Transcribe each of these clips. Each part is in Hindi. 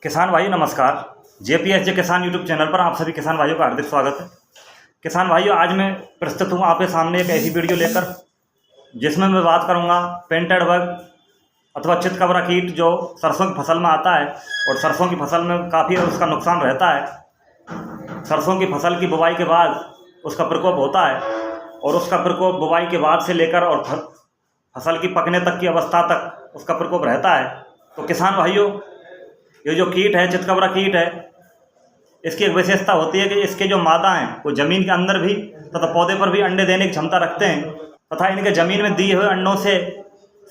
किसान भाई नमस्कार। जेपीएसजे किसान यूट्यूब चैनल पर आप सभी किसान भाइयों का हार्दिक स्वागत है। किसान भाइयों, आज मैं प्रस्तुत हूँ आपके सामने एक ऐसी वीडियो लेकर जिसमें मैं बात करूँगा पेंटेड बग अथवा चितकबरा कीट जो सरसों की फसल में आता है और सरसों की फसल में काफ़ी उसका नुकसान रहता है। सरसों की फसल की बुवाई के बाद उसका प्रकोप होता है और उसका प्रकोप बुवाई के बाद से लेकर और फसल की पकने तक की अवस्था तक उसका प्रकोप रहता है। तो किसान भाइयों, ये जो कीट है, चितकबरा कीट है, इसकी एक विशेषता होती है कि इसके जो मादा हैं वो ज़मीन के अंदर भी तथा पौधे पर भी अंडे देने की क्षमता रखते हैं तथा इनके ज़मीन में दिए हुए अंडों से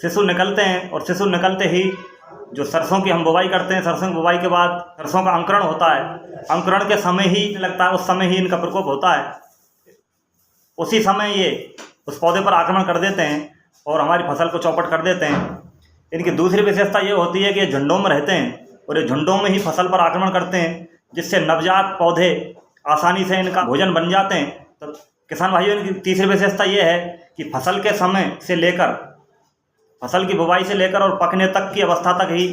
शिशु निकलते हैं और शिशु निकलते ही जो सरसों की हम बुवाई करते हैं, सरसों की बुवाई के बाद सरसों का अंकुरण होता है। अंकुरण के समय ही लगता है, उस समय ही इनका प्रकोप होता है। उसी समय ये उस पौधे पर आक्रमण कर देते हैं और हमारी फसल को चौपट कर देते हैं। इनकी दूसरी विशेषता ये होती है कि ये झुंडों में रहते हैं और ये झुंडों में ही फसल पर आक्रमण करते हैं, जिससे नवजात पौधे आसानी से इनका भोजन बन जाते हैं। तो किसान भाइयों, इनकी तीसरी विशेषता ये है कि फसल के समय से लेकर, फसल की बुवाई से लेकर और पकने तक की अवस्था तक ही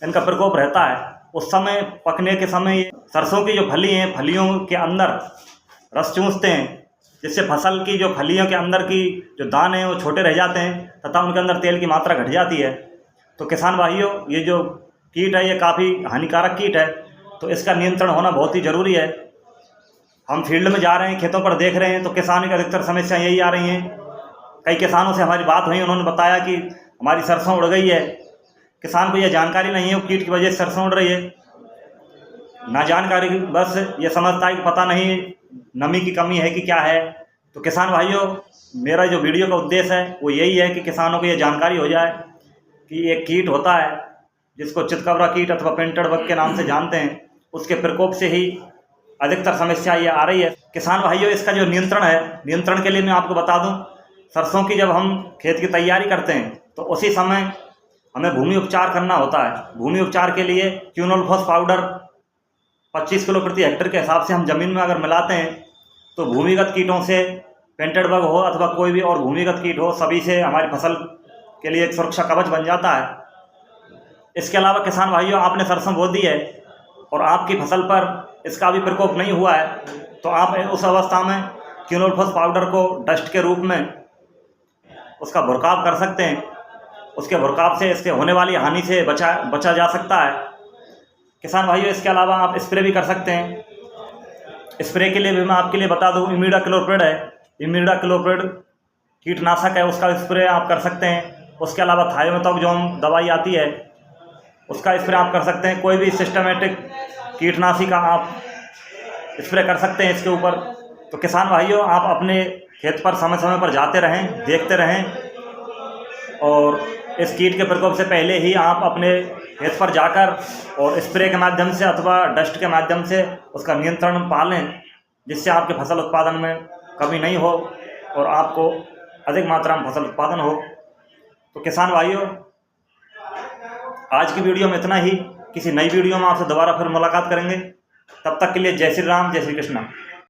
इनका प्रकोप रहता है। उस समय पकने के समय सरसों की जो फली हैं, फलियों के अंदर रस चूसते हैं, जिससे फसल की जो फलियों के अंदर की जो दाने हैं वो छोटे रह जाते हैं तथा उनके अंदर तेल की मात्रा घट जाती है। तो किसान भाइयों, ये जो कीट है ये काफ़ी हानिकारक कीट है, तो इसका नियंत्रण होना बहुत ही ज़रूरी है। हम फील्ड में जा रहे हैं, खेतों पर देख रहे हैं, तो किसानों की अधिकतर समस्या यही आ रही हैं। कई किसानों से हमारी बात हुई, उन्होंने बताया कि हमारी सरसों उड़ गई है। किसान को यह जानकारी नहीं है वो कीट की वजह से सरसों उड़ रही है। ना जानकारी, बस ये समझता है कि पता नहीं नमी की कमी है कि क्या है। तो किसान भाइयों, मेरा जो वीडियो का उद्देश्य है वो यही है कि किसानों को ये जानकारी हो जाए कि एक कीट होता है जिसको चितकबरा कीट अथवा पेंटेड बग के नाम से जानते हैं। उसके प्रकोप से ही अधिकतर समस्या ये आ रही है। किसान भाइयों, इसका जो नियंत्रण है, नियंत्रण के लिए मैं आपको बता दूं, सरसों की जब हम खेत की तैयारी करते हैं तो उसी समय हमें भूमि उपचार करना होता है। भूमि उपचार के लिए क्यूनोल-फॉस पाउडर 25 किलो प्रति हेक्टेयर के हिसाब से हम ज़मीन में अगर मिलाते हैं तो भूमिगत कीटों से, पेंटेड बग हो अथवा कोई भी और भूमिगत कीट हो, सभी से हमारी फसल के लिए एक सुरक्षा कवच बन जाता है। इसके अलावा किसान भाइयों, आपने सरसों बो दी है और आपकी फसल पर इसका भी प्रकोप नहीं हुआ है, तो आप उस अवस्था में क्यूनोल-फॉस पाउडर को डस्ट के रूप में उसका भुरकाव कर सकते हैं। उसके भुरकाव से इससे होने वाली हानि से बचा जा सकता है। किसान भाइयों, इसके अलावा आप स्प्रे भी कर सकते हैं। स्प्रे के लिए भी मैं आपके लिए बता दूं, इमिडाक्लोप्रिड है। इमिडाक्लोप्रिड कीटनाशक है, उसका स्प्रे आप कर सकते हैं। उसके अलावा थायोमेथॉक जो दवाई आती है उसका स्प्रे आप कर सकते हैं। कोई भी सिस्टमेटिक कीटनाशी का आप स्प्रे कर सकते हैं इसके ऊपर। तो किसान भाइयों, आप अपने खेत पर समय समय पर जाते रहें, देखते रहें और इस कीट के प्रकोप से पहले ही आप अपने खेत पर जाकर और स्प्रे के माध्यम से अथवा डस्ट के माध्यम से उसका नियंत्रण पालें, जिससे आपके फसल उत्पादन में कमी नहीं हो और आपको अधिक मात्रा में फसल उत्पादन हो। तो किसान भाइयों, आज की वीडियो में इतना ही। किसी नई वीडियो में आपसे दोबारा फिर मुलाकात करेंगे। तब तक के लिए जय श्री राम, जय श्री कृष्णा।